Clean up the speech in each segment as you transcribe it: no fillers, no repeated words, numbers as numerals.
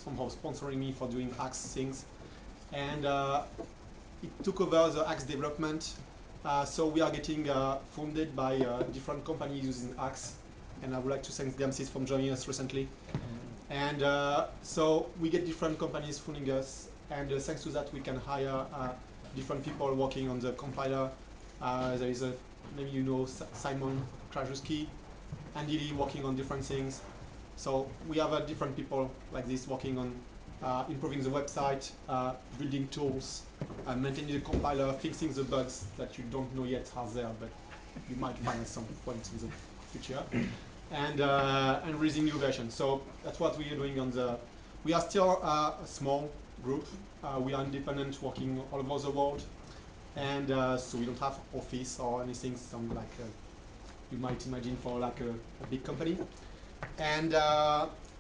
somehow sponsoring me for doing Haxe things. And it took over the Haxe development. So we are getting funded by different companies using Haxe. And I would like to thank Gamesys for joining us recently. And so we get different companies funding us. And thanks to that, we can hire different people working on the compiler. There is maybe you know Simon Krajewski, and Lily working on different things. So we have different people like this working on improving the website, building tools, maintaining the compiler, fixing the bugs that you don't know yet are there, but you might find at some point in the future, and releasing new versions. So that's what we are doing on the. We are still a small group. We are independent, working all over the world, and so we don't have office or anything. Some like you might imagine for like a big company. And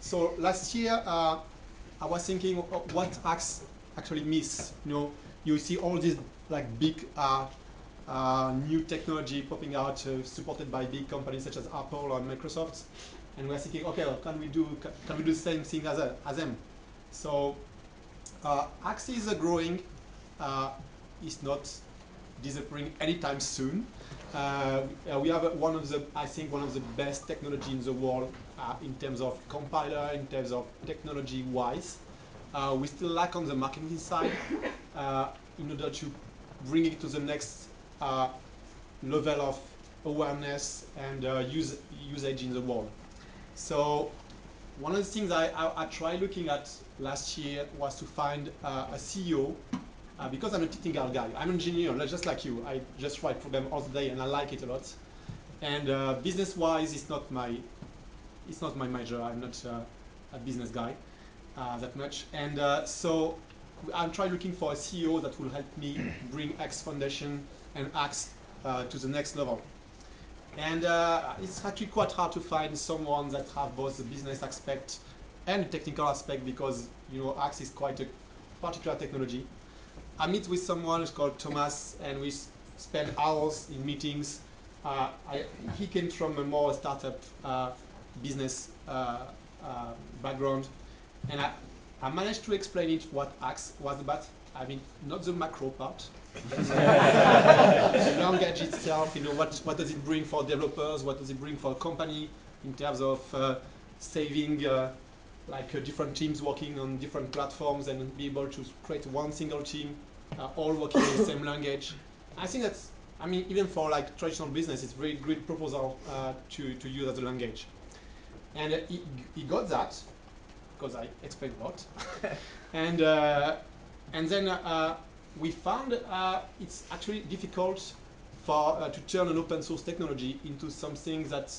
so last year, I was thinking what Haxe actually miss. You know, you see all these like big new technology popping out, supported by big companies such as Apple or Microsoft, and we're thinking, okay, well, can we do the same thing as them? So Haxe is growing. It's not disappearing anytime soon. We have one of the best technology in the world in terms of compiler, in terms of technology-wise. We still lack on the marketing side in order to bring it to the next level of awareness and usage in the world. So one of the things I tried looking at last year was to find a CEO. Because I'm a technical guy, I'm an engineer, just like you. I just write program all the day, and I like it a lot. And business-wise, it's not my major. I'm not a business guy that much. And so I'm trying looking for a CEO that will help me bring Haxe Foundation and Haxe to the next level. And it's actually quite hard to find someone that have both the business aspect and the technical aspect, because you know Haxe is quite a particular technology. I meet with someone who's called Thomas, and we spend hours in meetings. He came from a more startup business background, and I managed to explain it what Haxe was about. I mean, not the macro part, but the language itself. You know, what does it bring for developers? What does it bring for a company in terms of saving? Different teams working on different platforms and be able to create one single team, all working in the same language. I think that's, I mean, even for like traditional business, it's a very great proposal to use as a language. And he got that, because I explained a lot. and then we found it's actually difficult to turn an open source technology into something that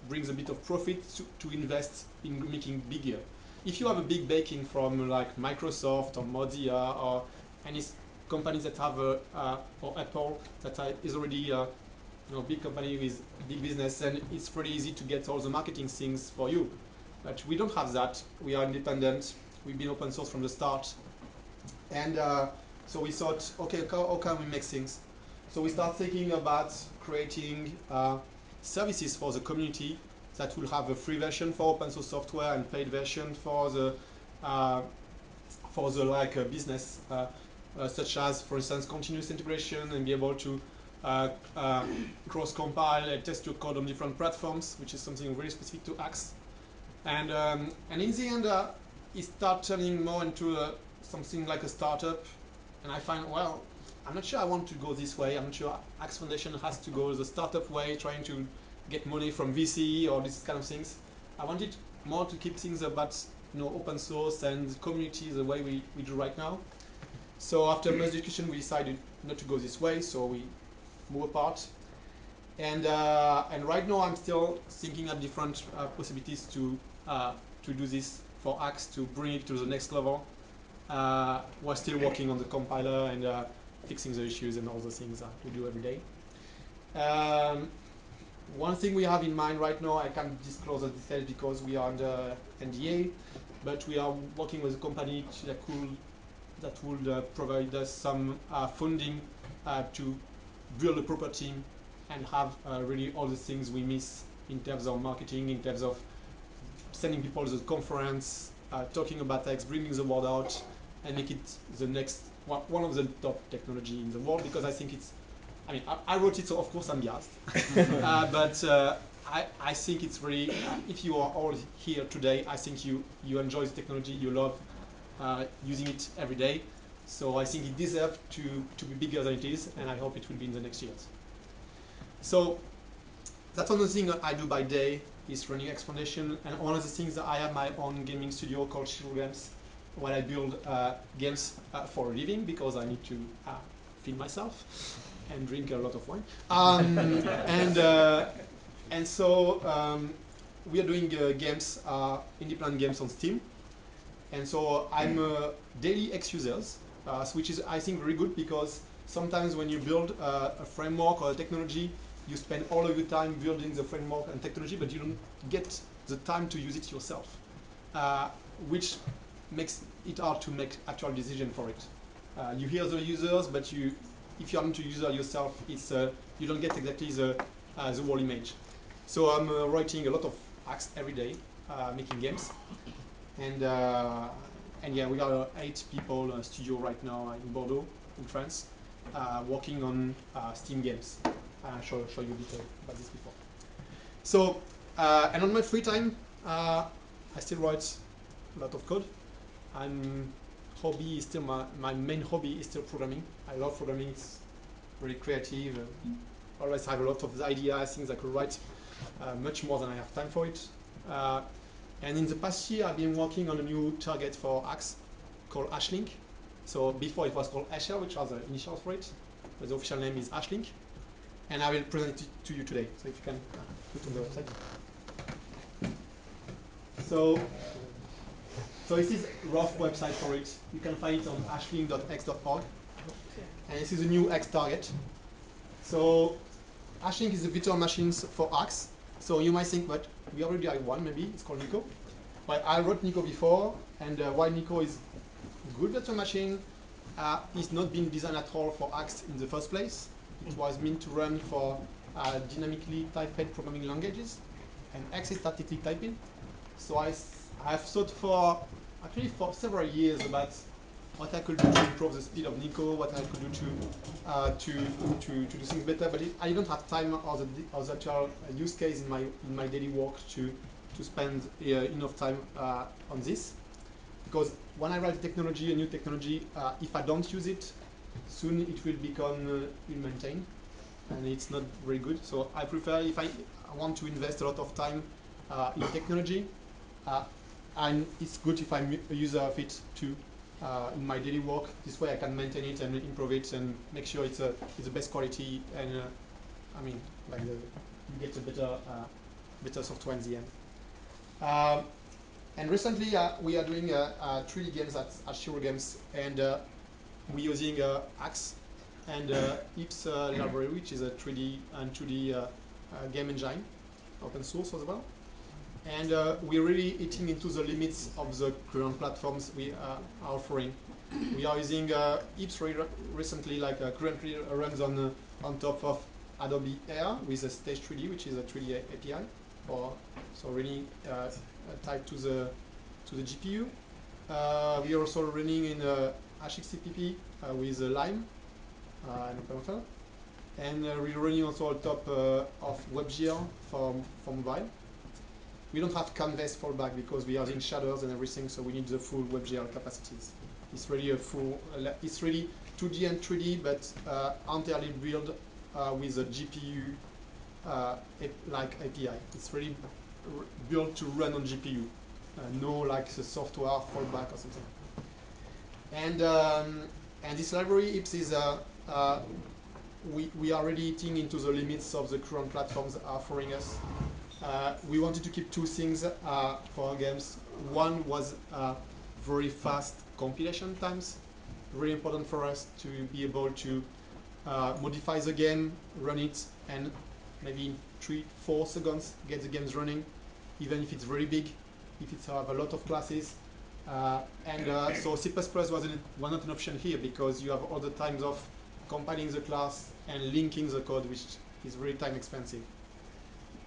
brings a bit of profit to invest in making bigger. If you have a big backing from like Microsoft or Mozilla or any companies that have or Apple that is already big company with big business, then it's pretty easy to get all the marketing things for you. But we don't have that. We are independent. We've been open source from the start, and so we thought, okay, how can we make things? So we start thinking about creating services for the community that will have a free version for open source software and paid version for the business, such as, for instance, continuous integration and be able to cross-compile and test your code on different platforms, which is something very specific to Haxe. And in the end, it started turning more into something like a startup. And I find, well, I'm not sure I want to go this way. I'm not sure Haxe Foundation has to go the startup way, trying to get money from VC or these kind of things. I wanted more to keep things about open source and community the way we do right now. So after much discussion, we decided not to go this way, so we move apart. And right now, I'm still thinking of different possibilities to do this for Haxe, to bring it to the next level. We're still working on the compiler and fixing the issues and all the things that we do every day. One thing we have in mind right now, I can't disclose the details because we are under NDA, but we are working with a company that would provide us some funding to build a proper team and have really all the things we miss in terms of marketing, in terms of sending people to the conference, talking about X, bringing the word out, and make it the next one of the top technology in the world, because I think it's, I mean, I wrote it, so of course I'm biased, but I think it's really, if you are all here today, I think you enjoy the technology, you love using it every day, so I think it deserves to be bigger than it is, and I hope it will be in the next years. So that's another thing I do by day, is running X Foundation, and one of the things that I have my own gaming studio called Shiro Games, where I build games for a living, because I need to feed myself and drink a lot of wine. And so we are doing games, independent games on Steam, and so I'm a daily X users, which is, I think, very good, because sometimes when you build a framework or a technology, you spend all of your time building the framework and technology, but you don't get the time to use it yourself, which makes it hard to make actual decision for it. You hear the users, but if you aren't a user yourself, it's you don't get exactly the whole image. So I'm writing a lot of hacks every day, making games, and yeah, we are 8 people studio right now in Bordeaux, in France, working on Steam games. I'll show you detail about this before. So, and on my free time, I still write a lot of code. Hobby is still my main hobby is still programming. I love programming. It's very creative. Always have a lot of ideas, things I could write, much more than I have time for it. And in the past year, I've been working on a new target for Axe called HashLink. So before it was called HL, which was the initials for it, but the official name is HashLink. And I will present it to you today. So if you can put on the website. So this is a rough website for it. You can find it on hashlink.x.org. And this is a new X target. So HashLink is a virtual machines for Axe. So you might think, but we already have one, maybe. It's called Nico. But I wrote Nico before, and while Nico is a good virtual machine, it's not been designed at all for Axe in the first place. It was meant to run for dynamically typed programming languages, and X is statically typing. So I have thought for several years about what I could do to improve the speed of Nico, what I could do to do things better. But I don't have time or the actual use case in my daily work to spend enough time on this. Because when I write technology, a new technology, if I don't use it, soon it will become ill-maintained, and it's not very good. So I prefer, if I want to invest a lot of time in technology, and it's good if I'm a user of it too in my daily work. This way I can maintain it and improve it and make sure it's the best quality, and I mean, like you get a better software in the end. And recently we are doing 3D games at Shiro Games, and we're using Axe and IPS library, which is a 3D and 2D game engine, open source as well. And we're really eating into the limits of the current platforms we are offering. We are using IPS recently, like currently runs on top of Adobe Air with a Stage 3D, which is a 3D API, so really tied to the GPU. We are also running in HXCPP with Lime and OpenFL, and we're running also on top of WebGL for mobile. We don't have Canvas fallback because we are using shaders and everything, so we need the full WebGL capacities. It's really it's really 2D and 3D, but entirely built with a GPU like API. It's really built to run on GPU, no like the software fallback or something. And this library IPS is we are really eating into the limits of the current platforms offering us. We wanted to keep 2 things for our games. One was very fast compilation times. Really important for us to be able to modify the game, run it, and maybe in 3-4 seconds get the games running, even if it's very big, if it's have a lot of classes. So C++ was not an option here, because you have all the times of compiling the class and linking the code, which is very time expensive.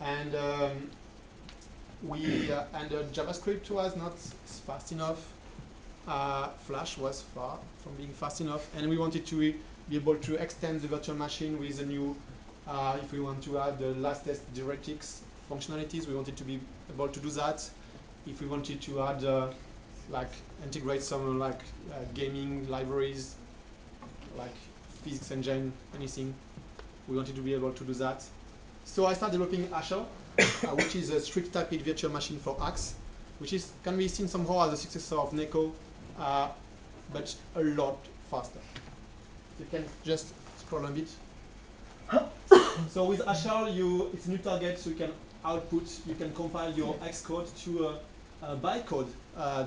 And And JavaScript was not fast enough. Flash was far from being fast enough, and we wanted to be able to extend the virtual machine with a new, if we want to add the latest DirectX functionalities, we wanted to be able to do that. If we wanted to add, like, integrate some gaming libraries, like physics engine, anything, we wanted to be able to do that. So I started developing HashLink, which is a strict typed virtual machine for Haxe, which can be seen somehow as a successor of Neko, but a lot faster. You can just scroll a bit. So with HashLink, it's a new target, so you can compile your X code to a bytecode,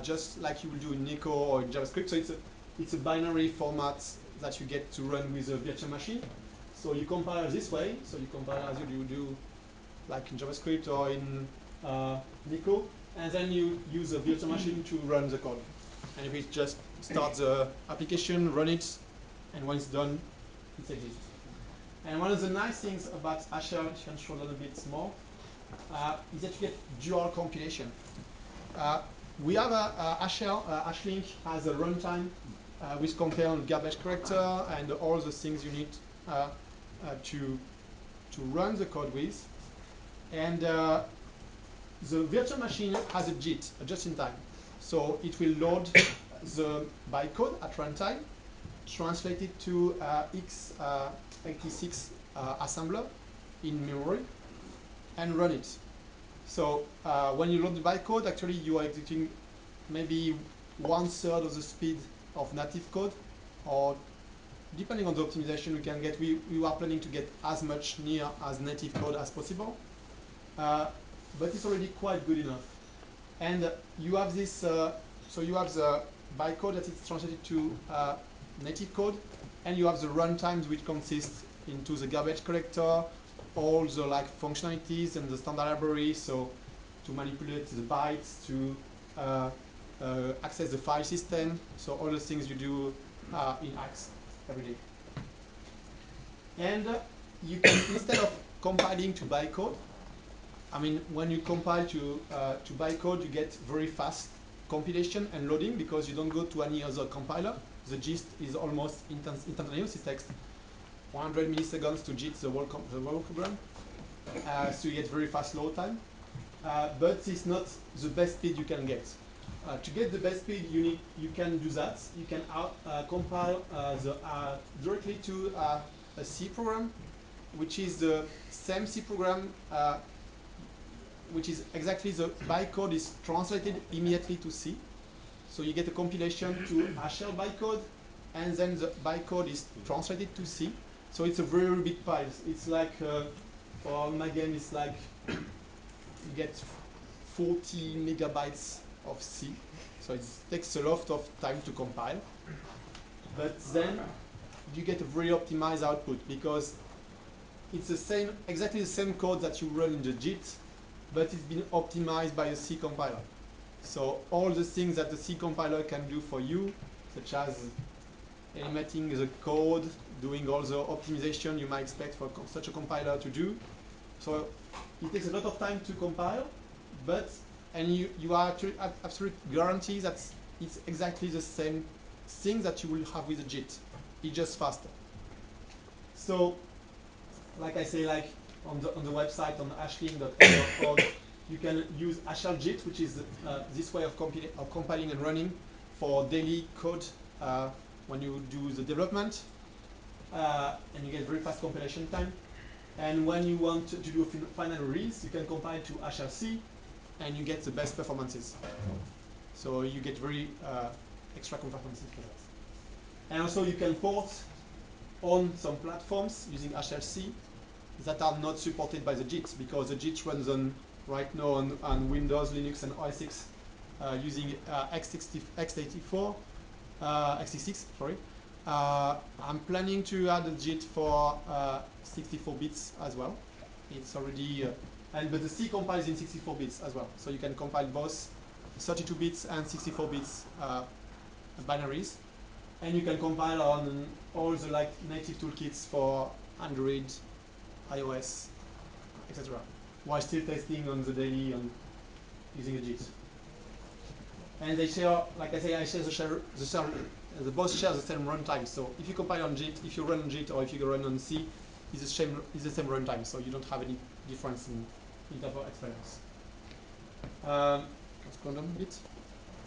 just like you will do in Neko or in JavaScript. So it's a binary format that you get to run with a virtual machine. So you compile this way, so you compile as you do like in JavaScript or in Neko, and then you use a virtual machine to run the code. And if it just starts the application, run it, and when it's done, it exists. And one of the nice things about HashLink, which I can show a little bit more, is that you get dual compilation. We have HashLink has a runtime which contains garbage collector and all the things you need to run the code with. And the virtual machine has a JIT, a just-in-time. So it will load the bytecode at runtime, translate it to x86 assembler in memory, and run it. So when you load the bytecode, actually you are executing maybe 1/3 of the speed of native code, or depending on the optimization we can get, we are planning to get as much near as native code as possible. But it's already quite good enough. And you have this, so you have the bytecode that is translated to native code, and you have the runtimes which consist into the garbage collector, all the functionalities and the standard library, so to manipulate the bytes, to access the file system, so all the things you do in Haxe every day. And you can, instead of compiling to bytecode, I mean, when you compile to bytecode, you get very fast compilation and loading because you don't go to any other compiler. The gist is almost instantaneous. It takes 100 milliseconds to JIT the whole program. So you get very fast load time. But it's not the best speed you can get. To get the best speed, you can do that. You can compile directly to a C program, which is the same C program, which is exactly the bytecode is translated immediately to C. So you get a compilation to HashLink bytecode, and then the bytecode is translated to C. So it's a very, very big pile. It's like, for my game, it's like you get 40 megabytes of C. So it takes a lot of time to compile. But then you get a very optimized output because it's the same, exactly the same code that you run in the JIT, but it's been optimized by a C compiler. So all the things that the C compiler can do for you, such as animating the code, doing all the optimization you might expect for such a compiler to do. So it takes a lot of time to compile, and you are absolute guarantee that it's exactly the same thing that you will have with a JIT. It's just faster. So, like I say, like on the website on hashlink.org, you can use HashLink JIT, which is this way of compiling and running for daily code when you do the development, and you get very fast compilation time. And when you want to do a final release, you can compile to HashLC, and you get the best performances. So you get very extra performances for that. And also you can port on some platforms using HashLC that are not supported by the JIT, because the JIT runs right now on Windows, Linux, and OS X using x86. Sorry. I'm planning to add a JIT for 64 bits as well. It's already, but the C compiles in 64 bits as well. So you can compile both 32 bits and 64 bits binaries. And you can compile on all the native toolkits for Android, iOS, etc. While still testing on the daily using a JIT. And they share, like I say, they both share the same runtime. So if you compile on JIT, if you run on JIT, or if you run on C, it's the same runtime. So you don't have any difference in terms of experience. Let's go down a bit.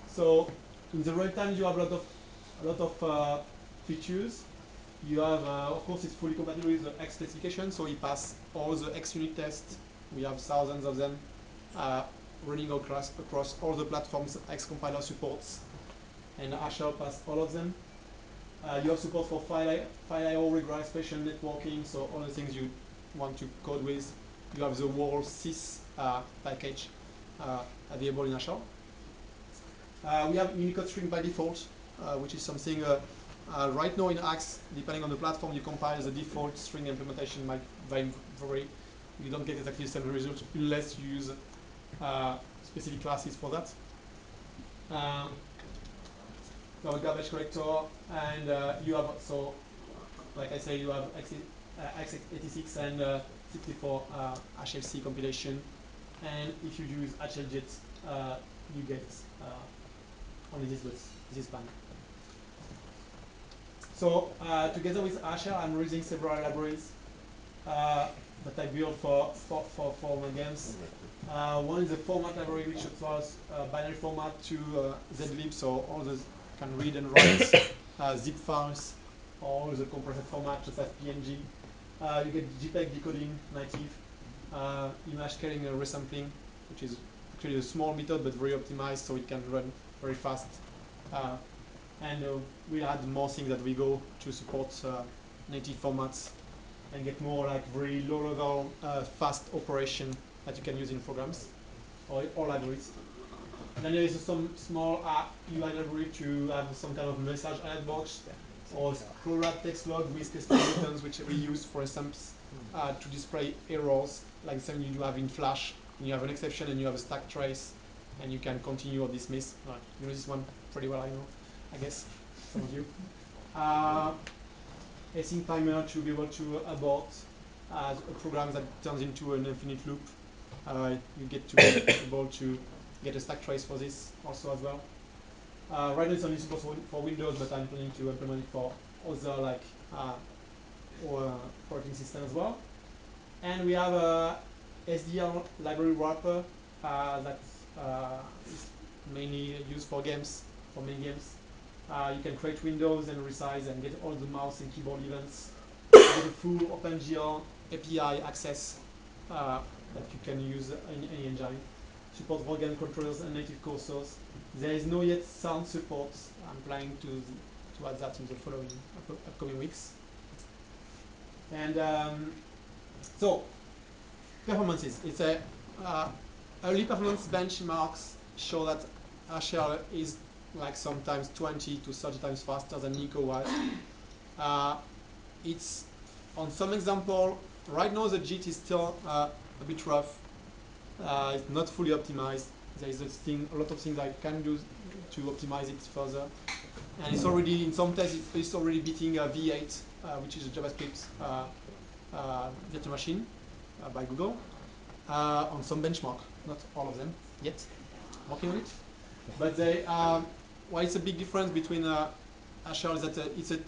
So in the runtime, you have a lot of features. You have, of course, it's fully compatible with the X specification, so we pass all the X unit tests. We have thousands of them running across all the platforms X compiler supports, and Asher pass all of them. You have support for file I/O, regression, spatial networking, so all the things you want to code with. You have the whole sys package available in Asher. We have Unicode string by default, which is something right now in Axe, depending on the platform you compile, the default string implementation might vary. You don't get exactly the same result unless you use specific classes for that. So garbage collector, and you have, so like I say, you have x86 and 64 HLC compilation, and if you use HLJIT, you get only this band. So together with Asher, I'm using several libraries that I built for my games. One is a format library which allows binary format to zlib, so all the can read and write zip files, all the compressed format just as PNG. You get JPEG decoding native, image scaling and resampling, which is actually a small method but very optimized, so it can run very fast. And we add more things that we go to support native formats and get more like very low level fast operation that you can use in programs or libraries. And then there is some small UI library to have some kind of message alert box or scroll text log with custom buttons, which we use, for instance, to display errors like the same you have in Flash. You have an exception and you have a stack trace, and you can continue or dismiss. You know this one pretty well, I know, I guess, some of you. Async timer to be able to abort a program that turns into an infinite loop. You get to be able to get a stack trace for this also as well. Right now it's only supposed for Windows, but I'm planning to implement it for other like operating systems as well. And we have a SDL library wrapper that is mainly used for games, for main games. You can create windows and resize and get all the mouse and keyboard events. Get a full OpenGL API access that you can use in any engine. Support organ controllers and native cursors. There is no yet sound support. I'm planning to add that in the following upcoming weeks. And so, performances. It's a early performance benchmarks show that Asher is like sometimes 20 to 30 times faster than Nico was. It's on some example. Right now the JIT is still a bit rough. It's not fully optimized. There is a lot of things I can do to optimize it further. And it's already, in some tests, it's already beating V8, which is a JavaScript virtual machine by Google, on some benchmark. Not all of them yet. Working on it. But they, well, it's a big difference between Asher is that it's a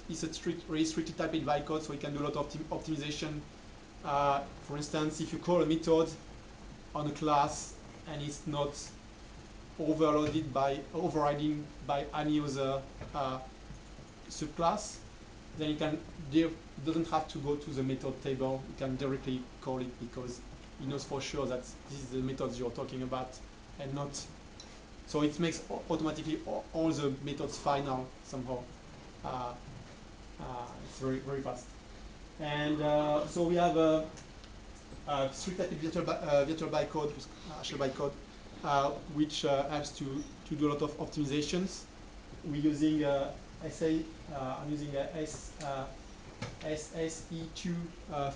restricted type in bytecode, so it can do a lot of optimization. For instance, if you call a method on a class and it's not overloaded by overriding by any other subclass, then it doesn't have to go to the method table. You can directly call it because it knows for sure that this is the methods you're talking about and not. So it makes automatically all the methods final somehow. It's very, very fast. And so we have a strict virtual bytecode, Asher bytecode, which helps to do a lot of optimizations. We're using I'm using SSE2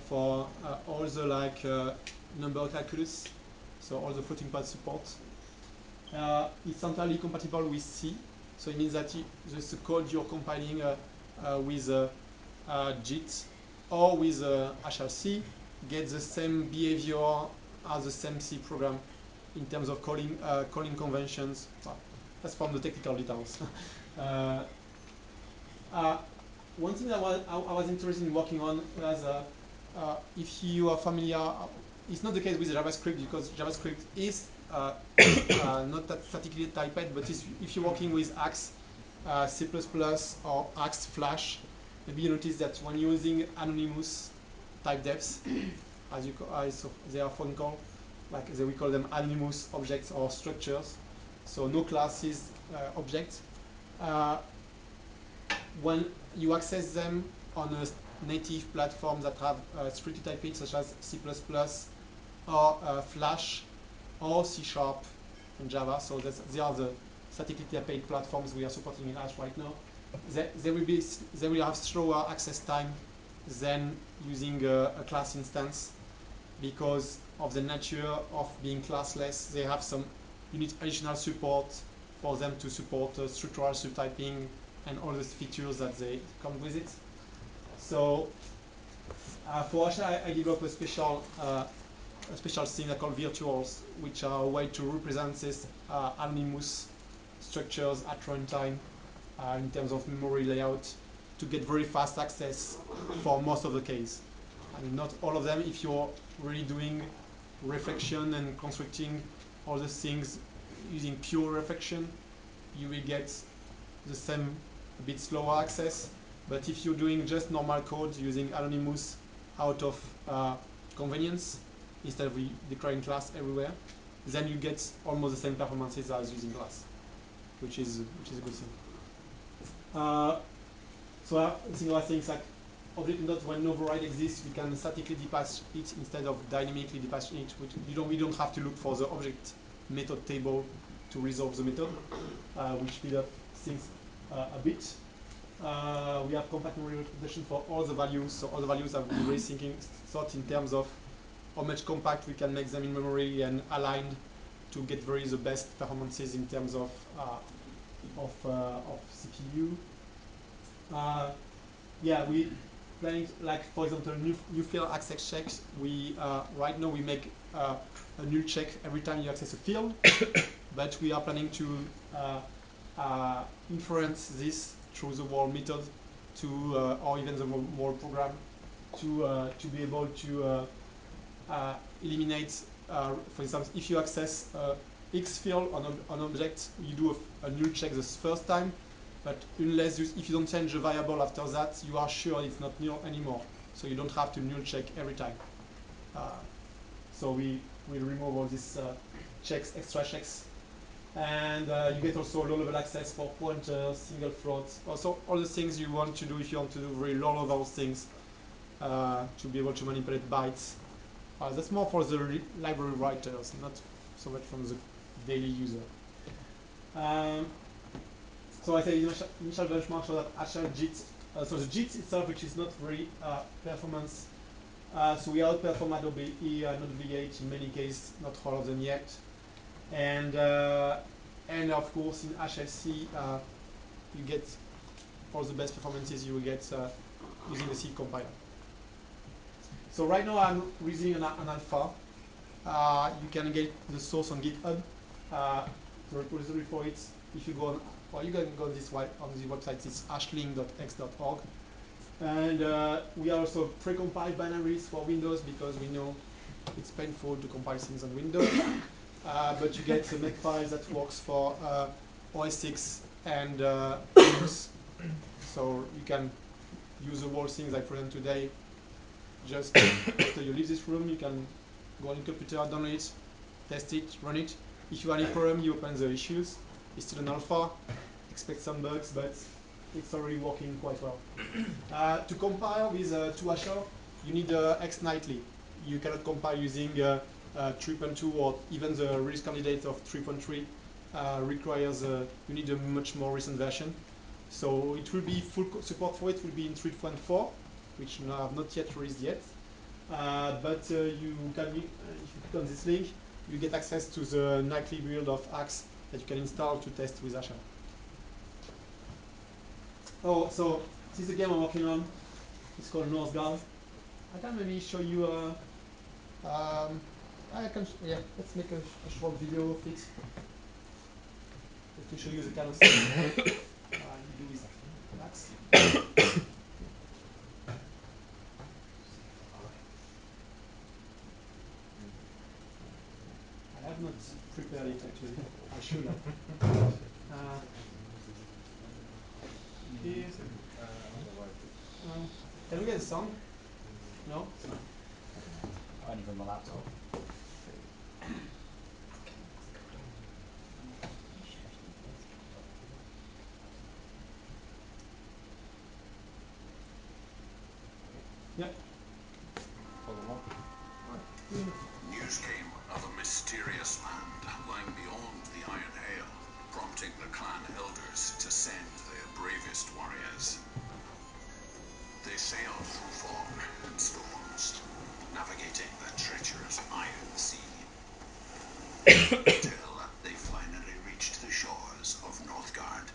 for all the like number calculus, so all the floating point support. It's entirely compatible with C, so it means that the code you're compiling with JIT or with HLC gets the same behavior as the same C program. in terms of calling conventions. Well, that's from the technical details. One thing that I was interested in working on was if you are familiar, it's not the case with JavaScript because JavaScript is not that statically typed, but if you're working with Axe, C++ or Axe Flash, maybe you notice that when you're using anonymous type defs, as they are often called, like we call them anonymous objects or structures, so no classes objects. When you access them on a native platform that have strictly typed such as C++ or Flash or C# and Java, so they are the statically typed platforms we are supporting in Hash right now. They will have slower access time than using a class instance because of the nature of being classless. They have you need additional support for them to support structural subtyping and all the features that they come with it. So for Hash, I developed a special thing I call virtuals, which are a way to represent these anonymous structures at runtime in terms of memory layout to get very fast access for most of the case. I mean, not all of them. If you're really doing reflection and constructing all the things using pure reflection, you will get the same, a bit slower access. But if you're doing just normal code using anonymous out of convenience, instead of declaring class everywhere, then you get almost the same performances as using class, which is a good thing. So similar things like object note, when no override exists, we can statically depass it instead of dynamically depassing it. We don't have to look for the object method table to resolve the method, which speed up things a bit. We have compact memory representation for all the values, so all the values have been really thought in terms of how much compact we can make them in memory and aligned to get the best performances in terms of CPU. Yeah, we planning, like for example, new field access checks. We right now we make a null check every time you access a field, but we are planning to inference this through the wall method to or even the wall program to be able to eliminate, for instance, if you access X field on an object, you do a null check the first time, but unless if you don't change the variable after that, you are sure it's not null anymore. So you don't have to null check every time. So we will remove all these checks, extra checks. And you get also low-level access for pointers, single floats, also all the things you want to do if you want to do very low-level things to be able to manipulate bytes. That's more for the library writers, not so much from the daily user. So I say initial benchmark so that actual JIT, so the JIT itself, which is not very performance, so we outperform Adobe E and not V8 in many cases, not all of them yet. And of course in HLC you get all the best performances you will get using the C compiler. So right now I'm using an alpha. You can get the source on GitHub. The repository for it, if you go on, or you can go on this website, it's hashlink.x.org. And we also pre-compiled binaries for Windows because we know it's painful to compile things on Windows. But you get the makefile that works for OS X and Linux. So you can use the whole things I present today. Just after you leave this room, you can go on your computer, download it, test it, run it. If you have any problem, you open the issues. It's still an alpha. Expect some bugs, but it's already working quite well. To compile with 2hasher, you need X nightly. You cannot compile using 3.2 or even the release candidate of 3.3 requires you need a much more recent version. So it will be full support for it will be in 3.4, which I have not yet released yet. But you can, if you click on this link, you get access to the nightly build of Axe that you can install to test with Hasher. Oh, so this is a game I'm working on. It's called Northgard. I can maybe show you I can, yeah, let's make a short video of it. Just to show you the kind of stuff you do with Haxe. I have not prepared it actually. I should have. Can we get a sound? No? Only from my laptop. Yeah. News came of a mysterious land lying beyond the Iron Hail, prompting the clan elders to send their bravest warriors. They sailed through fog and storms, navigating the treacherous Iron Sea, until they finally reached the shores of Northgard.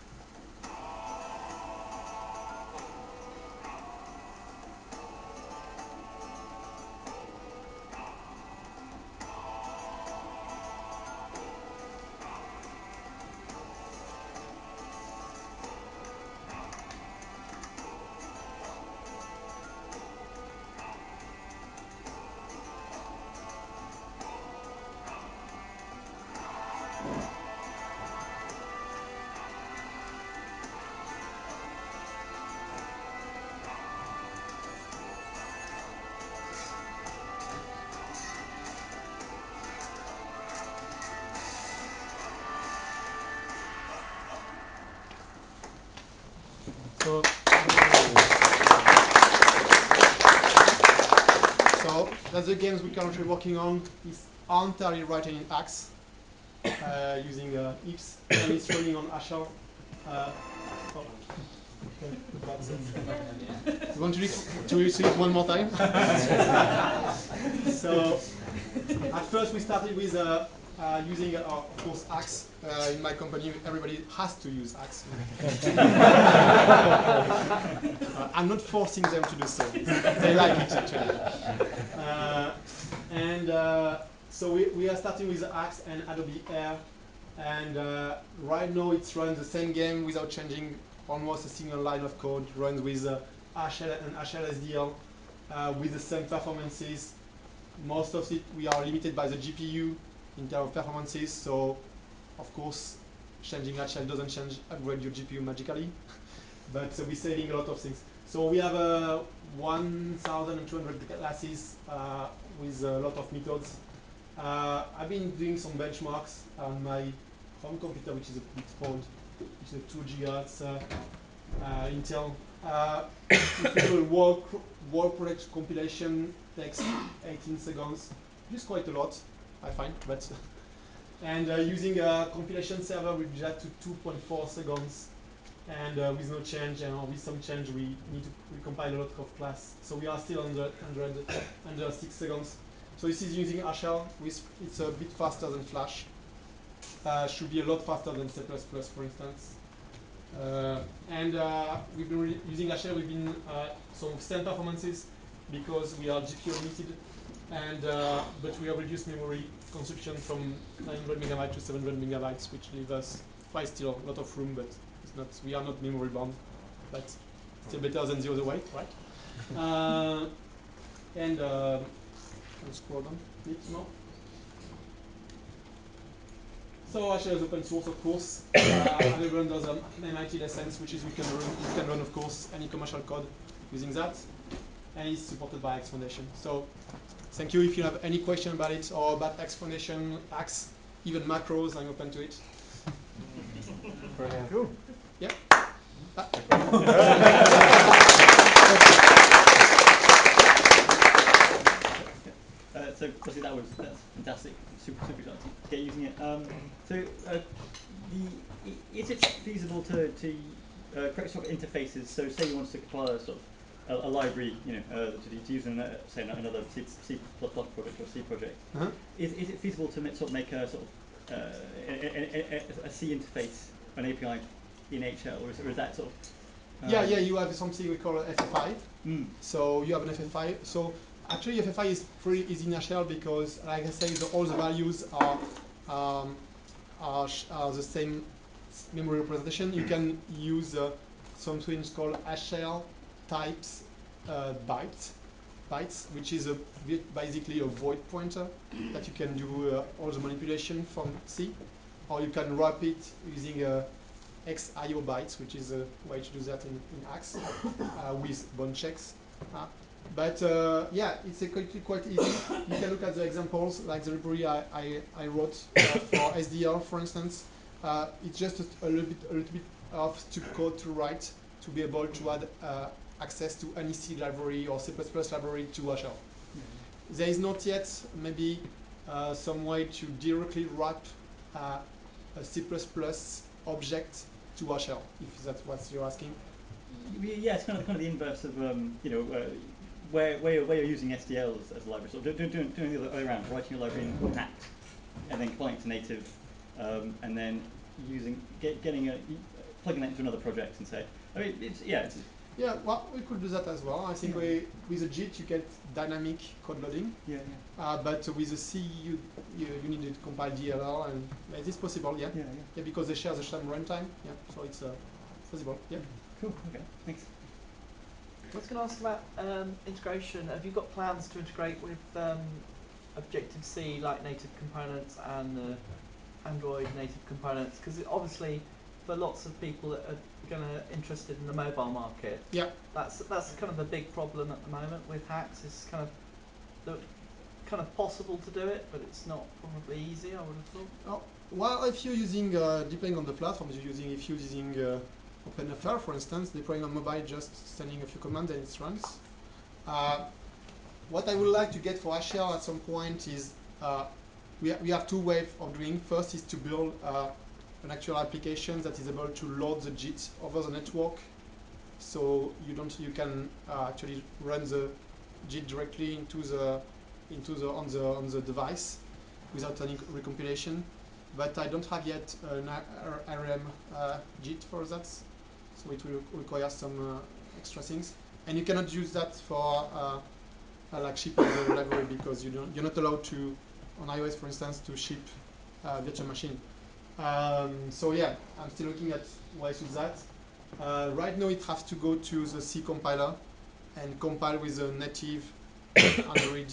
So that's the games we're currently working on. It's entirely written in Haxe using ifs, and it's running on HashLink. You want to see it one more time? So at first we started with using, of course, Haxe. In my company, everybody has to use Haxe. I'm not forcing them to do so. They like it, actually. So we are starting with Haxe and Adobe Air. And right now it's runs the same game without changing almost a single line of code. It runs with HL and HLSDL with the same performances. Most of it we are limited by the GPU in terms of performances. So of course changing HL doesn't upgrade your GPU magically. But we're saving a lot of things. So we have 1,200 classes with a lot of methods. I've been doing some benchmarks on my home computer, which is a bit old, which is a 2 GHz Intel. If you do a work project compilation, takes 18 seconds, which is quite a lot, I find. But and using a compilation server, we jet to 2.4 seconds. And with no change, and with some change, we need to recompile a lot of class. So we are still under 6 seconds. So this is using HL. It's a bit faster than Flash. Should be a lot faster than C++, for instance. We've been using HL. We've been some extend performances because we are GPU limited, and but we have reduced memory consumption from 900 megabytes to 700 megabytes, which leaves us quite still a lot of room, but it's not. We are not memory bound, but still better than the other way, right? I'll scroll down a bit more. So HL is open source, of course. Available under the MIT license, which is you can run, of course, any commercial code using that, and it's supported by Haxe Foundation. So thank you. If you have any question about it or about Haxe Foundation, Haxe, even macros, I'm open to it. Brilliant. Cool. Yeah. So obviously that's fantastic, super exciting to get using it. Is it feasible to create sort of interfaces? So say you want to compile a sort of a library, to use in say another C++ project or C project. Is it feasible to sort of make a sort of a C interface, an API in HL, or is that sort of yeah, you have something we call FFI. So you have an FFI. So Actually, FFI is pretty easy in HashL because, like I say, all the values are the same memory representation. You can use something called HashL types bytes, which is basically a void pointer that you can do all the manipulation from C, or you can wrap it using XIO bytes, which is a way to do that in Axe with bound checks. But yeah, it's quite easy. You can look at the examples, like the library I wrote for SDL, for instance. It's just a little bit of stub code to write to be able to add access to any C library or C++ library to HashL. There is not yet maybe some way to directly wrap a C++ object to HashL, if that's what you're asking. Yeah, it's kind of the inverse of where you're using SDL as a library. So doing the other way around, writing a library in Hat, and then applying it to native, and then plugging that into another project and say, I mean, yeah, well, we could do that as well. I think with a JIT you get dynamic code loading. Yeah. But with a C you need to compile DLL, and it is possible. Yeah, because they share the same runtime. Yeah, so it's possible. Yeah. Cool. Okay. Thanks. I was going to ask about integration. Have you got plans to integrate with Objective-C like native components and Android native components? Because obviously, for lots of people that are interested in the mobile market, yeah, that's kind of a big problem at the moment with Haxe. It's kind of possible to do it, but it's not probably easy, I would have thought. Oh, well, if you're using, depending on the platforms you're using, if you're using OpenFR, for instance, deploying on mobile, just sending a few commands and it runs. What I would like to get for HashL at some point is, we have two ways of doing. First is to build an actual application that is able to load the JIT over the network, so you can actually run the JIT directly on the device without any recompilation. But I don't have yet an ARM JIT for that, so it will require some extra things. And you cannot use that for like shipping the library, because you're not allowed to, on iOS for instance, to ship virtual machine. So yeah, I'm still looking at ways to do that. Right now it has to go to the C compiler and compile with the native Android.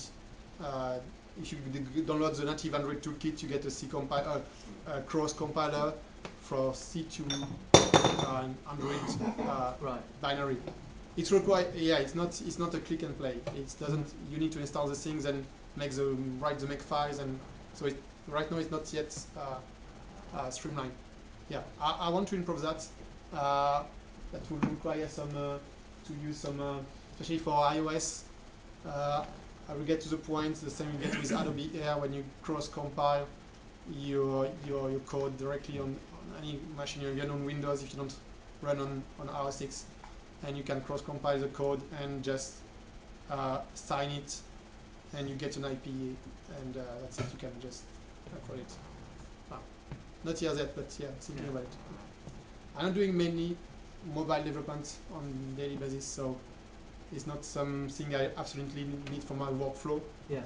If you download the native Android toolkit, you get a C compiler, cross compiler for C to Android binary. It's required. Yeah, it's not a click and play. It doesn't. You need to install the things and write the make files, and so right now it's not yet streamlined. Yeah, I want to improve that. That will require some to use some, especially for iOS. I will get to the point the same you get with Adobe Air when you cross compile your code directly on any machine, even on Windows if you don't run on R6, and you can cross compile the code and just sign it, and you get an IP, and that's it. You can just call it. Not yet, but yeah, thinking about it. I'm not doing mainly mobile development on a daily basis, so it's not something I absolutely need for my workflow. Yeah.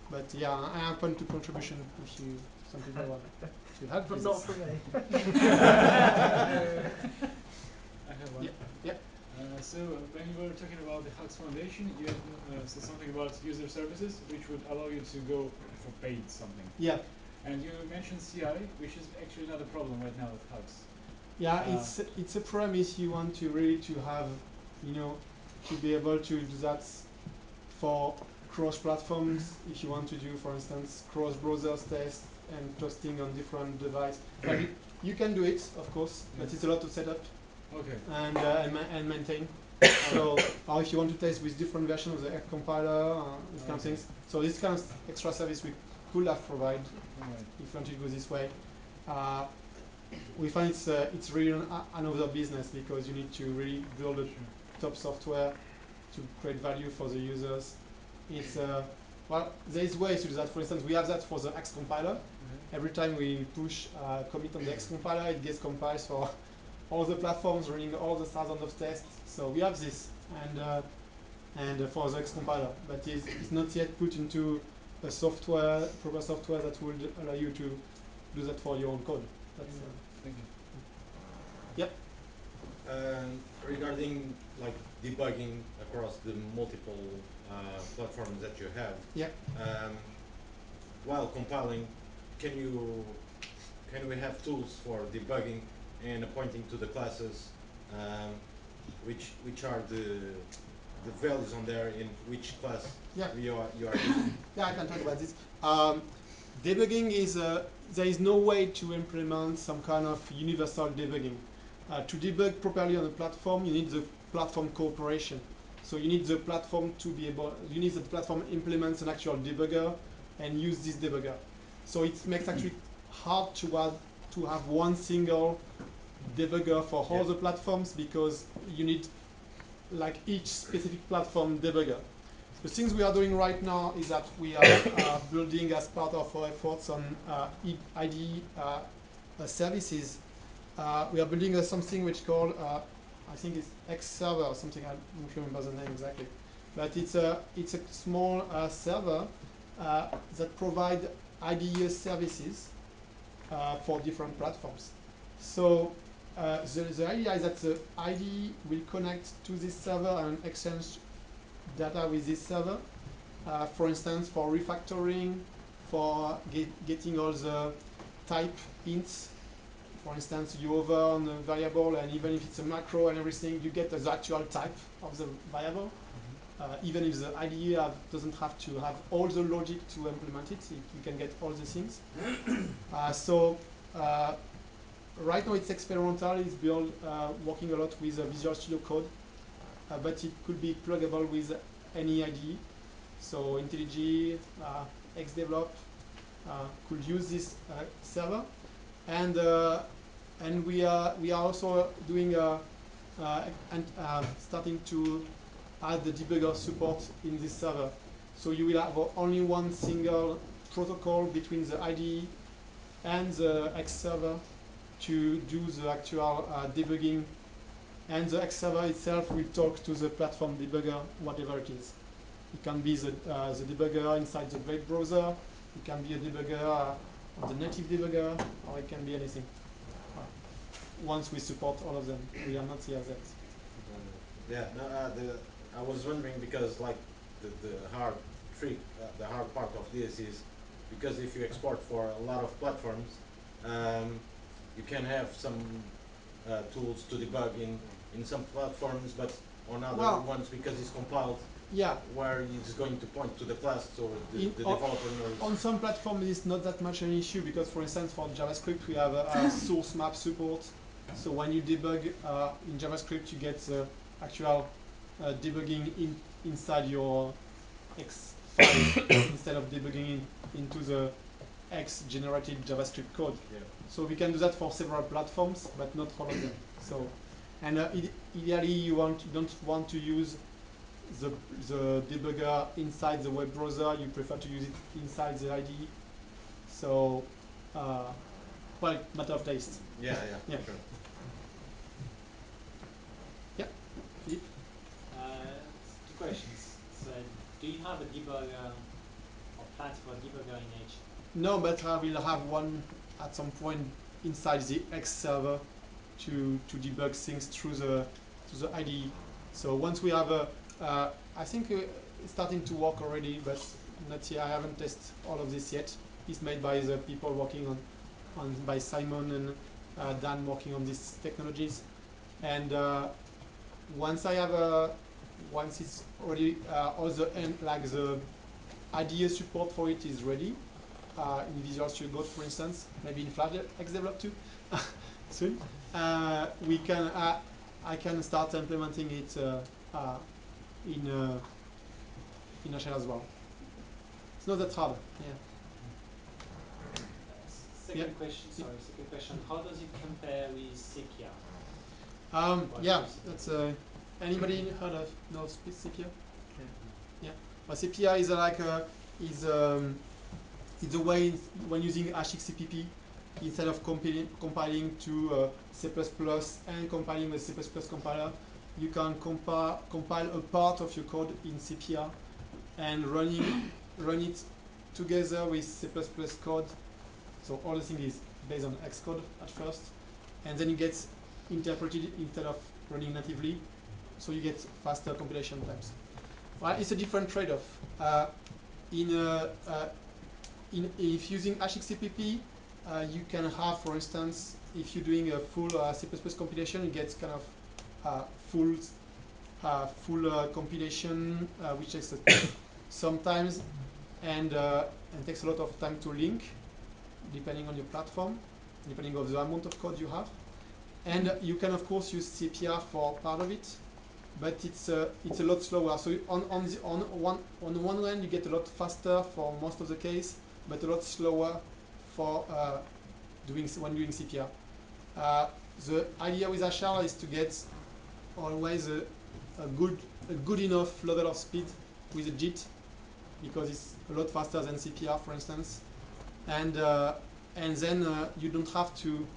But yeah, I'm open to contribution if some people want to help. But not for me. I have one. Yeah. So when you were talking about the Haxe Foundation, you had said something about user services, which would allow you to go for paid something. Yeah. And you mentioned CI, which is actually not a problem right now with Haxe. Yeah, it's a premise you want to really to have, to be able to do that for cross platforms. If you want to do, for instance, cross browsers test and testing on different devices, but you can do it, of course, but it's a lot to set up. Okay. And maintain. So, or if you want to test with different versions of the compiler, these kind of things. So this kind of extra service we could have provided if you want to go this way. We find it's really another business, because you need to really build a top software to create value for the users. It's well, there's ways to do that. For instance, we have that for the X compiler. Every time we push commit on the X compiler, it gets compiled for all the platforms running all the thousands of tests. So we have this, and and for the X compiler, but it's not yet put into a software, proper software that would allow you to do that for your own code. That's, Thank you. yep. Regarding like debugging across the multiple platforms that you have, Yeah. While compiling, can we have tools for debugging and pointing to the classes, which are the values on there in which class Yeah. you are using? Yeah, I can talk about this. Debugging is there is no way to implement some kind of universal debugging. To debug properly on a platform, you need the platform cooperation. So you need the platform to be able. You need that the platform implements an actual debugger and use this debugger. So it makes actually hard to have one single debugger for all the platforms, because you need like each specific platform debugger. The things we are doing right now is that we are building, as part of our efforts on IDE services, we are building something which called, I think it's X server or something, I don't remember the name exactly. But it's a small server that provides IDE services for different platforms. So the idea is that the IDE will connect to this server and exchange data with this server. For instance, for refactoring, for getting all the type hints. For instance, you hover on a variable, and even if it's a macro and everything, you get the actual type of the variable. Even if the IDE doesn't have to have all the logic to implement it, you can get all the things. Right now it's experimental. It's built working a lot with Visual Studio Code, but it could be pluggable with any IDE. So IntelliJ, Xdevelop could use this server, and we are also doing starting to add the debugger support in this server. So you will have only one single protocol between the IDE and the X server to do the actual debugging, and the X server itself will talk to the platform debugger, whatever it is. It can be the debugger inside the web browser, it can be a debugger on the native debugger, or it can be anything. Once we support all of them, we are not here yet. Yeah, no, I was wondering, because like the hard trick, the hard part of this is, because if you export for a lot of platforms, you can have some tools to debug in some platforms, but on other ones, because it's compiled, where it's going to point to the class, so the developer knows. On some platforms, it's not that much an issue, because, for instance, for JavaScript, we have a source map support. So when you debug in JavaScript, you get the actual debugging inside your X file instead of debugging into the X generated JavaScript code. Yeah. So we can do that for several platforms, but not all of them. So, and ideally, you don't want to use the debugger inside the web browser. You prefer to use it inside the IDE. So, well, matter of taste. Yeah. Sure. Yeah. Philippe? Two questions. So, do you have a debugger or plans for a debugger in H? No, but I will have one at some point inside the X server to debug things through the IDE. So once we have I think it's starting to work already, but not yet. I haven't tested all of this yet. It's made by the people working on by Simon and Dan working on these technologies. And once I have once it's already all the like the IDE support for it is ready. In Visual Studio Code, for instance, maybe in Flash Xdevelop too, soon. I can start implementing it in a shell as well. It's not that hard. Yeah. Second question. How does it compare with Sepia? That's anybody heard of Sepia? Yeah. Well, Sepia is it's a way when using HXCPP, instead of compiling to C++ and compiling with C++ compiler, you can compile a part of your code in CPR and run it together with C++ code. So all the thing is based on Xcode at first, and then it gets interpreted instead of running natively, so you get faster compilation times. Well, it's a different trade-off. If using HXCPP, you can have, for instance, if you're doing a full C++ compilation, you get kind of full compilation, which takes sometimes and takes a lot of time to link, depending on your platform, depending on the amount of code you have. And you can of course use CPR for part of it, but it's a lot slower. So on one hand you get a lot faster for most of the case, but a lot slower for when doing CPR. The idea with HL is to get always a good enough level of speed with a JIT, because it's a lot faster than CPR, for instance, and then you don't have to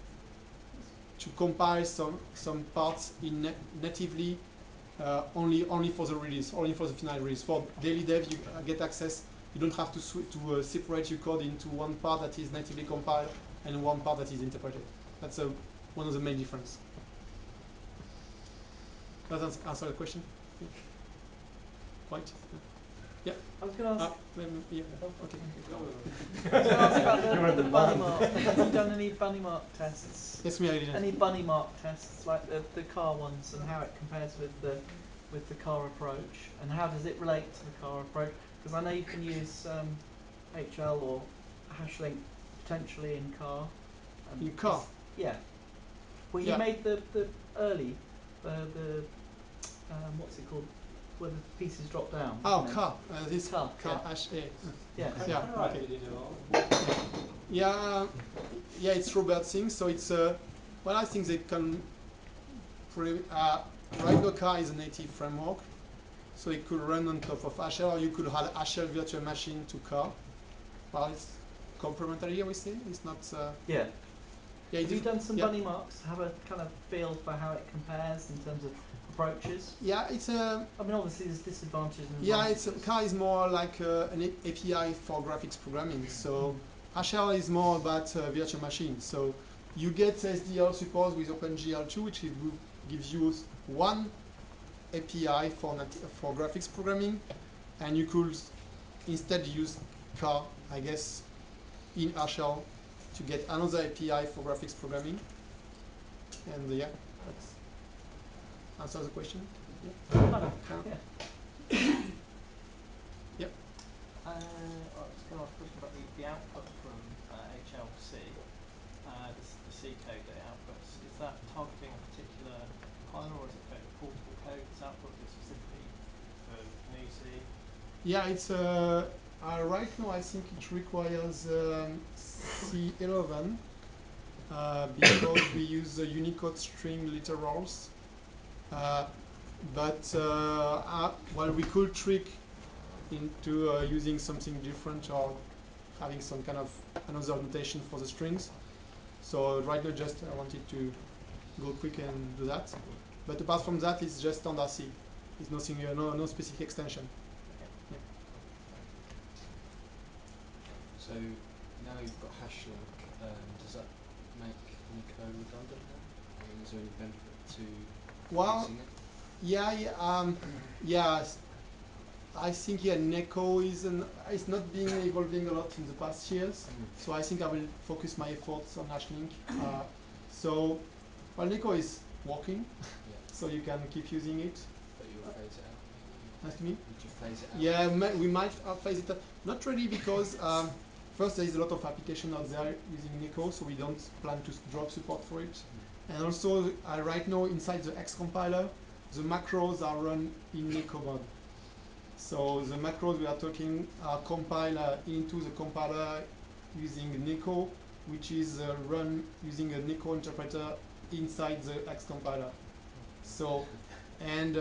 compile some parts in natively only for the release, only for the final release. For daily dev, you get access. You don't have to separate your code into one part that is natively compiled and one part that is interpreted. That's one of the main differences. Does that answer the question? Quite? Yeah. I was going to ask. Yeah. Okay. I was going to ask about the bunny mark. Have you done any bunny mark tests? Yes, I did. Any bunny mark tests, like the car ones, and how it compares with the car approach, and how does it relate to the car approach? Because I know you can use HL or HashLink potentially in car. In car? Yeah. Well, you made the early, what's it called, where the pieces drop down. Oh, car. This car. HA. Yeah. Yeah. Okay. Yeah. Yeah. It's Robert thing. So it's well, I think they can. Right, car is a native framework, so it could run on top of HL, or you could add HL virtual machine to car. Well, it's complementary, I would say. It's not. Yeah. Yeah. Have you done some bunny marks? Have a kind of feel for how it compares in terms of approaches? Yeah, it's a. I mean, obviously there's disadvantages and advantages. Yeah, car is more like an API for graphics programming. So HL is more about virtual machines. So you get SDL support with OpenGL2, which gives you one API for graphics programming, and you could instead use car, I guess, in HL to get another API for graphics programming. And yeah, that's answers the question. Yeah. Yep. I was going to ask a question about the output from HLC, the C code that it outputs. Is that targeting a particular compiler, or is it fairly portable code that's outputted specifically for GNU C? Yeah, it's right now I think it requires C11 because we use Unicode string literals. But well, we could trick into using something different or having some kind of another notation for the strings. So right now, just I wanted to go quick and do that. But apart from that, it's just standard C. It's nothing, no specific extension. Yeah. So now you've got HashLink. Does that make Nico redundant now? I mean, is there any benefit to using it? Yeah. I think Neko is not been evolving a lot in the past years. So I think I will focus my efforts on HashLink. So, well, Neko is working, so you can keep using it. But you'll phase it out, maybe? Ask me? Would you phase it out? Yeah, we might phase it out. Not really, because first there is a lot of application out there using Neko, so we don't plan to drop support for it. And also, right now inside the X compiler, the macros are run in Neko mode. So the macros we are talking are compiled into the compiler using Neko, which is run using a Neko interpreter inside the X compiler. So, and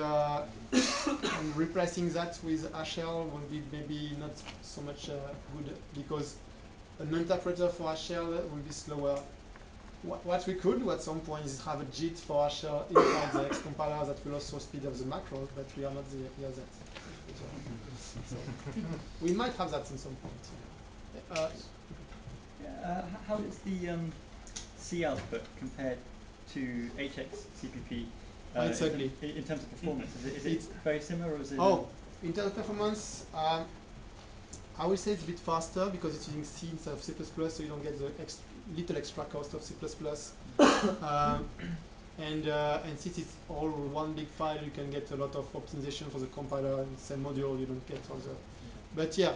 replacing that with HL will be maybe not so much good, because an interpreter for HL will be slower what we could do at some point is have a JIT for HL inside the X compiler that will also speed up the macros, but we are not there yet. So we might have that at some point. How is the C output compared to HX CPP? It's ugly. In terms of performance, is it very similar, or is it? Oh, in terms of performance, I would say it's a bit faster because it's using C instead of C++, so you don't get the little extra cost of C++. And since it's all one big file, you can get a lot of optimization for the compiler in the same module. You don't get all the. But yeah.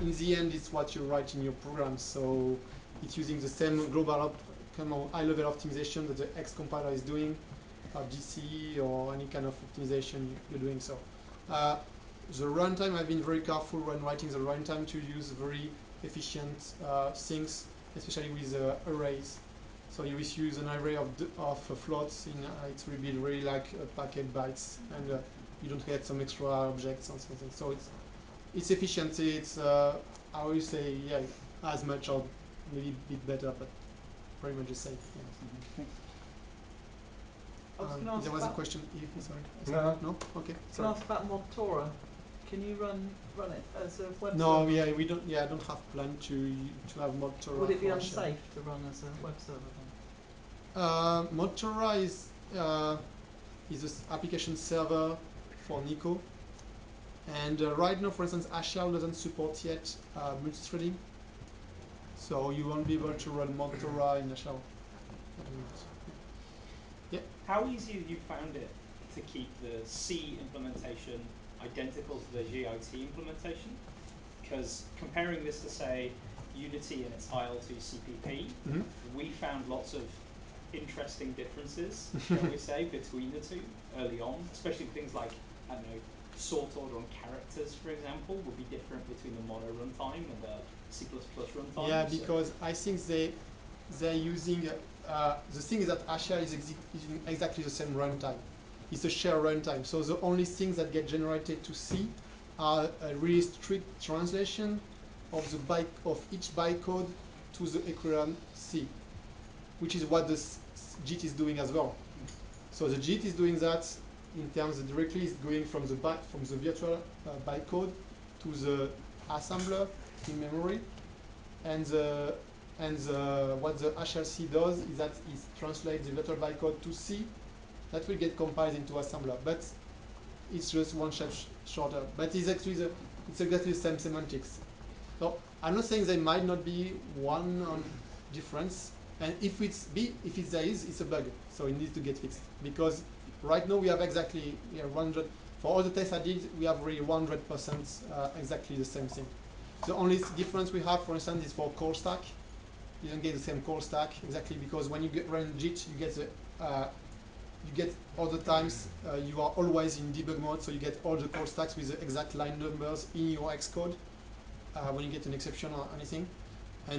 In the end, it's what you write in your program. So it's using the same global high-level optimization that the X compiler is doing, GC or any kind of optimization you're doing. So the runtime, I've been very careful when writing the runtime to use very efficient things, especially with arrays. So you use an array of floats. It will be really like packet bytes, and you don't get some extra objects or something. So it's efficiency. It's I would say as much or maybe a bit better, but pretty much the same. Yeah. I was going to ask there was a question. Sorry. No. Okay. Can I ask about Modtora? Can you run it as a web server? No, we don't. Yeah, I don't have plan to have Modtora. Would it be unsafe to run as a web server then? Modtora is an application server for Nico, and right now, for instance, HL doesn't support yet multithreading, so you won't be able to run Modtora in HL. Yeah. How easy have you found it to keep the C implementation identical to the GIT implementation? Because comparing this to, say, Unity and its IL2 CPP, we found lots of interesting differences, shall we say, between the two early on, especially things like, I don't know, sort order on characters, for example, would be different between the mono runtime and the C++ runtime. Yeah, because I think they're using, the thing is that HL is using exactly the same runtime. It's a shared runtime. So the only things that get generated to C are a really strict translation of each bytecode to the equivalent C, which is what the JIT is doing as well. So the JIT is doing that in terms of directly is going from the virtual bytecode to the assembler in memory, and what the HLC does is that it translates the virtual bytecode to C. That will get compiled into assembler, but it's just one step shorter. But it's actually it's exactly the same semantics. So I'm not saying there might not be one difference, and if there is, it's a bug. So it needs to get fixed, because right now we have exactly 100. For all the tests I did, we have really 100% exactly the same thing. The only difference we have, for instance, is for call stack. You don't get the same call stack exactly, because when you run JIT, you get all the times you are always in debug mode, so you get all the call stacks with the exact line numbers in your Xcode when you get an exception or anything.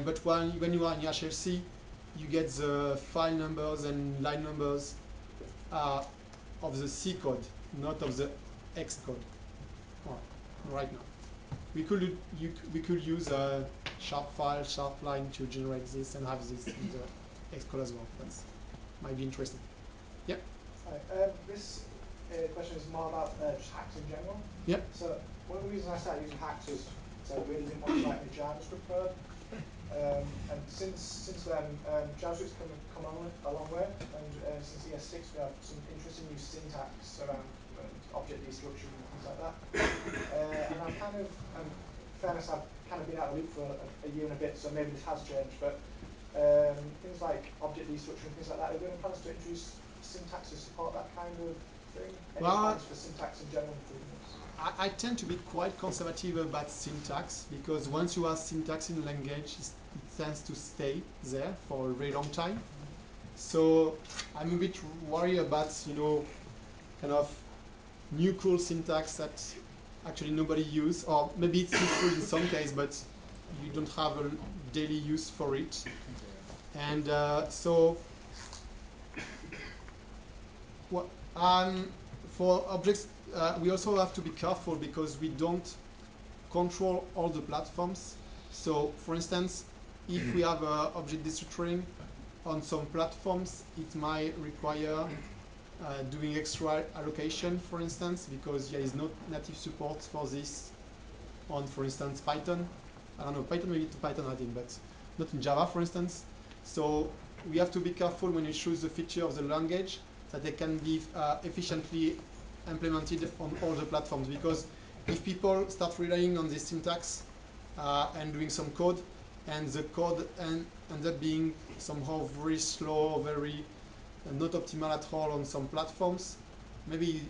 But when you are in HLC, you get the file numbers and line numbers of the C code, not of the X code. Right now, we could use a sharp file, sharp line to generate this and have this in the X code as well. That might be interesting. Yep. Hi. This question is more about just hacks in general. Yep. So one of the reasons I started using hacks was I really didn't want to write any JavaScript code. And since then, JavaScript's come a long way, and since ES6 we have some interesting new syntax around object destruction and things like that. And I've kind of, in fairness, I've kind of been out of the loop for a year and a bit, so maybe this has changed. But things like object destruction, things like that, are there any plans to introduce syntax to support that kind of thing? Any plans for syntax and general improvements? I tend to be quite conservative about syntax, because once you have syntax in a language, it tends to stay there for a very long time. So I'm a bit worried about, kind of new cool syntax that actually nobody uses, or maybe it's useful in some case, but you don't have a daily use for it. And for objects, we also have to be careful, because we don't control all the platforms. So, for instance, if we have object destructuring on some platforms, it might require doing extra allocation, for instance, because there is no native support for this on, for instance, Python. I don't know, Python maybe to Python writing, but not in Java, for instance. So we have to be careful when you choose the feature of the language that they can be efficiently implemented on all the platforms, because if people start relying on this syntax and doing some code, and the code ends up being somehow very slow, very not optimal at all on some platforms, maybe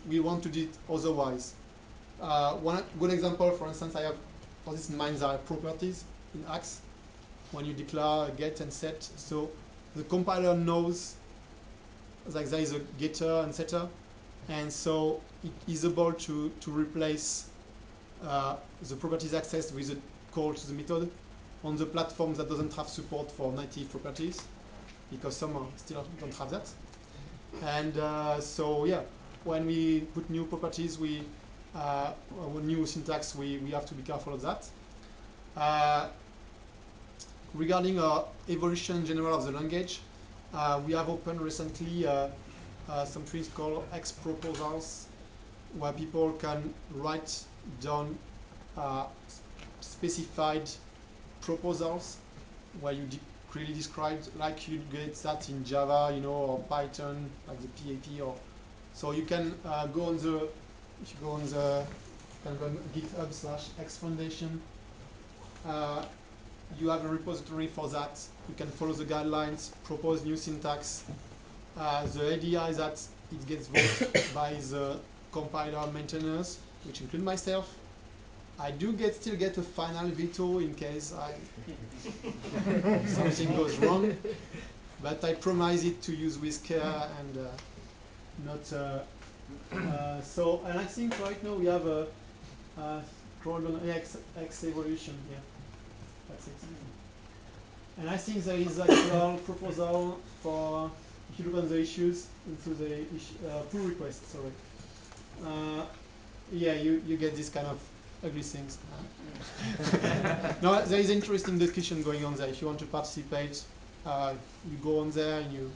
we want to do it otherwise. One good example, for instance, I have all these mines are properties in Haxe. When you declare get and set, so the compiler knows like there is a getter and setter, and so it is able to replace the properties accessed with a call to the method on the platforms that doesn't have support for native properties, because some still don't have that. And so yeah, when we put new properties, new syntax, we have to be careful of that. Regarding evolution in general of the language, we have opened recently some things called X proposals, where people can write down specified proposals where you clearly describe, like you get that in Java, or Python, like the PAP, or so you can go on the, if you go on the, you can go on GitHub/X Foundation. You have a repository for that. You can follow the guidelines, propose new syntax. The idea is that it gets voted by the compiler maintainers, which include myself. I do still get a final veto in case something goes wrong, but I promise it to use with care and not. So, and I think right now we have a crawled on X evolution. Yeah, that's it. And I think there is a proposal for, if you look on the issues, into the pull request. Sorry. Yeah, you get this kind of ugly things. No, there is interesting discussion going on there. If you want to participate, you go on there and you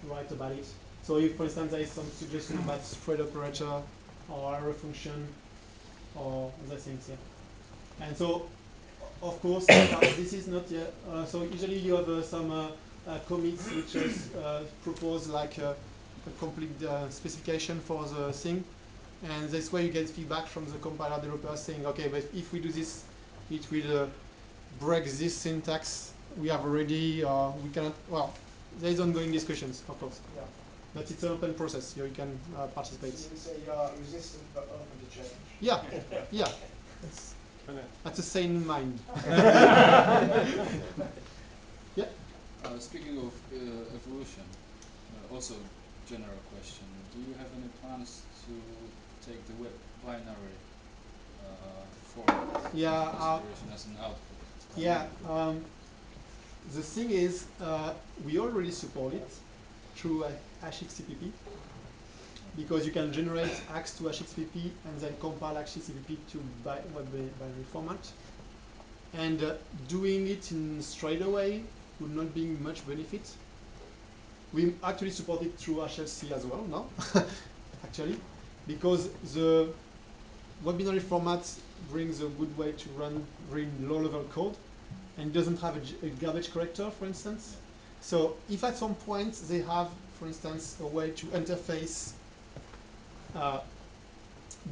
write about it. So if, for instance, there is some suggestion about spread operator or arrow function or other things, yeah. And so, of course, this is not yet. So usually you have some commits which propose like a complete specification for the thing. And this way you get feedback from the compiler developer saying, okay, but if we do this, it will break this syntax we have already, or we cannot. Well, there is ongoing discussions, of course. Yeah. But it's an open process. You can participate. So you would say you are resistant but open to change. Yeah, yeah. That's a sane mind. Yeah. Speaking of evolution, also general question: do you have any plans to take the web binary format consideration as an output? Yeah. The thing is, we already support it through HashLink, because you can generate Haxe to HXPP and then compile HXPP to web binary format. And doing it in straight away would not bring much benefit. We actually support it through HLC as well now, actually, because the web binary format brings a good way to run low-level code, and doesn't have a garbage collector, for instance. So if at some point they have, for instance, a way to interface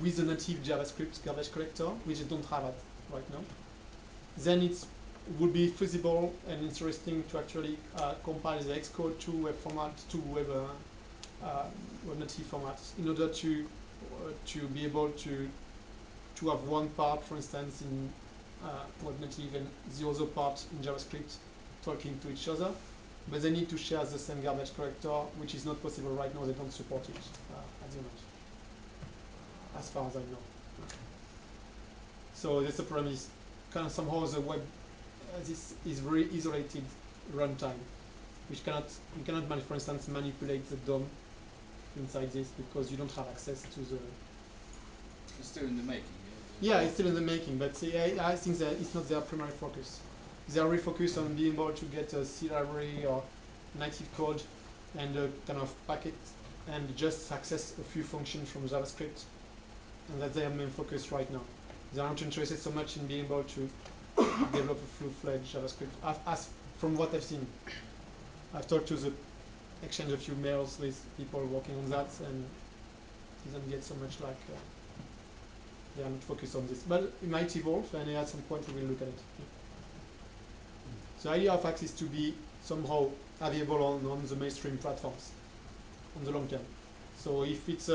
with the native JavaScript garbage collector, which they don't have right now, then it would be feasible and interesting to actually compile the Xcode to web format, to web native formats, in order to be able to have one part, for instance, in web native and the other part in JavaScript talking to each other. But they need to share the same garbage collector, which is not possible right now. They don't support it at the moment, as far as I know. So that's the problem. Is kind of somehow the web this is very isolated runtime, which you cannot for instance manipulate the DOM inside this because you don't have access to the. It's still in the making. Yeah, it's still in the making, but I think that it's not their primary focus. They are really focused on being able to get a C library or native code and a kind of packet and just access a few functions from JavaScript, and that's their main focus right now. They are not interested so much in being able to develop a full-fledged JavaScript. As from what I've seen, I've talked to exchanged a few mails with people working on that, and it doesn't get so much like they are not focused on this. But it might evolve, and at some point we will look at it. Yeah. So the idea of Axe is to be somehow available on the mainstream platforms on the long term. So if it's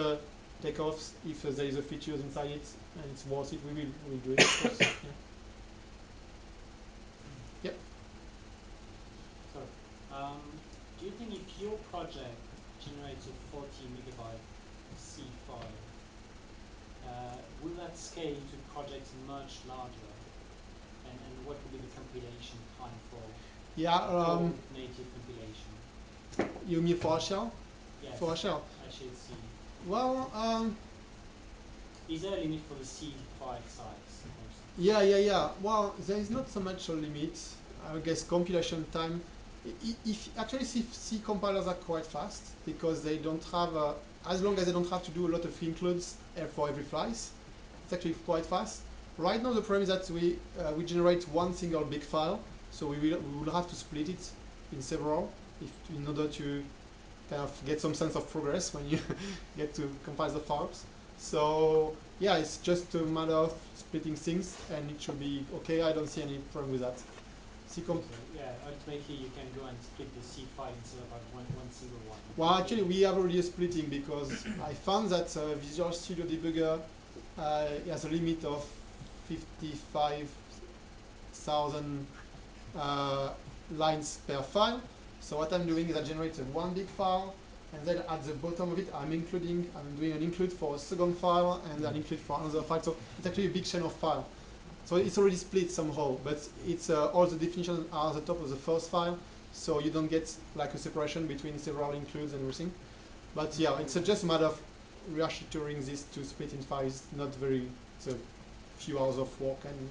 takeoffs, if there is a feature inside it and it's worth it, we will do it, of course. Yeah. Yep. So, do you think if your project generates a 40 megabyte C file, will that scale to projects much larger? And what would be the compilation time for full native compilation? You mean for a shell? Yes. For a shell? Actually, C. Well, is there a limit for the C file size? yeah. Well, there is not so much a limit. I guess compilation time. If actually C compilers are quite fast because they don't have, as long as they don't have to do a lot of includes for every slice, it's actually quite fast. Right now the problem is that we generate one single big file, so we will have to split it in several in order to kind of get some sense of progress when you get to compile the files. So yeah, it's just a matter of splitting things, and it should be okay. I don't see any problem with that. Yeah, ultimately you can go and split the C file instead of one single one. Well, actually we have already a splitting because I found that Visual Studio Debugger has a limit of 55,000 lines per file. So what I'm doing is I generate one big file, and then at the bottom of it I'm doing an include for a second file and an include for another file. So it's actually a big chain of file. So it's already split somehow, but it's all the definitions are at the top of the first file, so you don't get like a separation between several includes and everything. But yeah, it's just a matter of rearchitecturing this to split in files. Not very, it's a few hours of work, and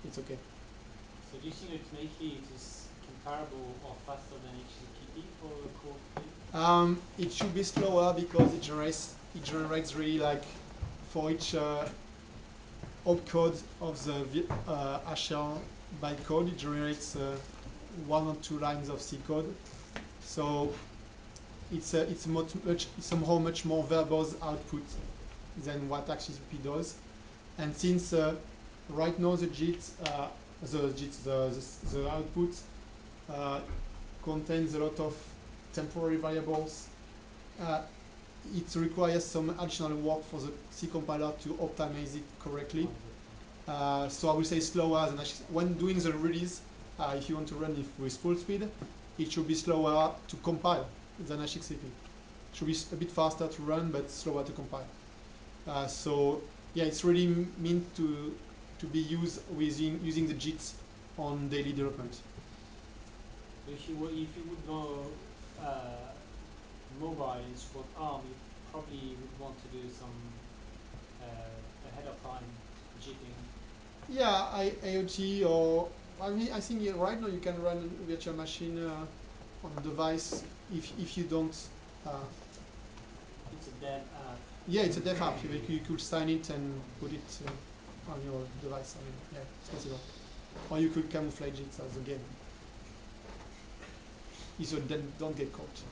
it's okay. So do you think ultimately it is comparable or faster than HTTP for a code play? It should be slower because it generates really like for each opcode of the HL bytecode, it generates 1 or 2 lines of C code. So it's somehow much more verbose output than what HTTP does. And since right now the output contains a lot of temporary variables, it requires some additional work for the C compiler to optimize it correctly. So I will say slower than when doing the release. If you want to run it with full speed, it should be slower to compile than HXCP. It should be a bit faster to run, but slower to compile. So yeah, it's really meant to be used using the JIT on daily development. If you would go mobile and support ARM, you probably would want to do some ahead of time jitting. Yeah, IoT or I think right now you can run a virtual machine on a device if you don't. It's a dev app. Yeah, it's a dev app. You could sign it and put it on your device. I mean, yeah, it's possible. Or you could camouflage it as a game. So don't get caught.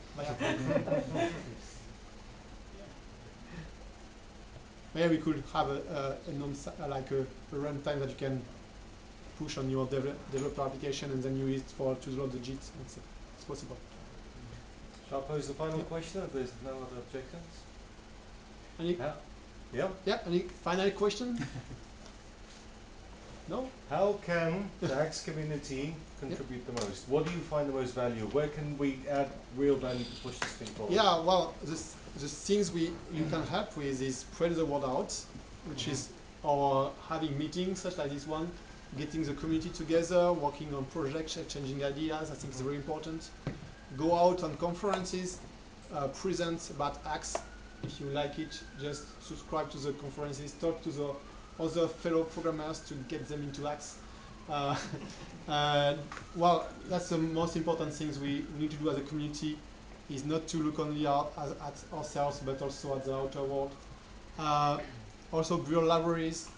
Yeah, we could have a runtime that you can push on your developer application and then use it to load the JIT. It's possible. Shall I pose the final question if there's no other objections? Yeah, any final question? No? How can the Haxe community contribute the most? What do you find the most value? Where can we add real value to push this thing forward? Yeah, well, the things you can help with is spread the word out, which is or having meetings such like this one, getting the community together, working on projects, exchanging ideas. I think is very important. Go out on conferences, present about Axe. If you like it, just subscribe to the conferences, talk to the other fellow programmers to get them into Axe. Well, that's the most important things we need to do as a community, is not to look only at ourselves, but also at the outer world. Also build libraries,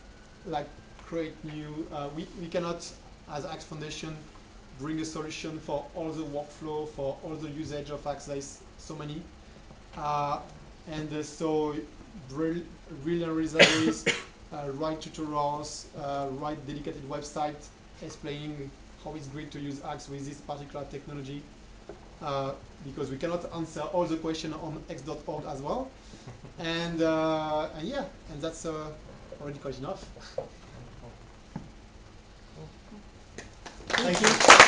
like create new, we cannot, as Axe Foundation, bring a solution for all the workflow, for all the usage of Axe. There is so many. So build libraries, write tutorials, write dedicated websites explaining how it's great to use Axe with this particular technology. Because we cannot answer all the questions on x.org as well. And yeah, and that's already quite enough. Thank you.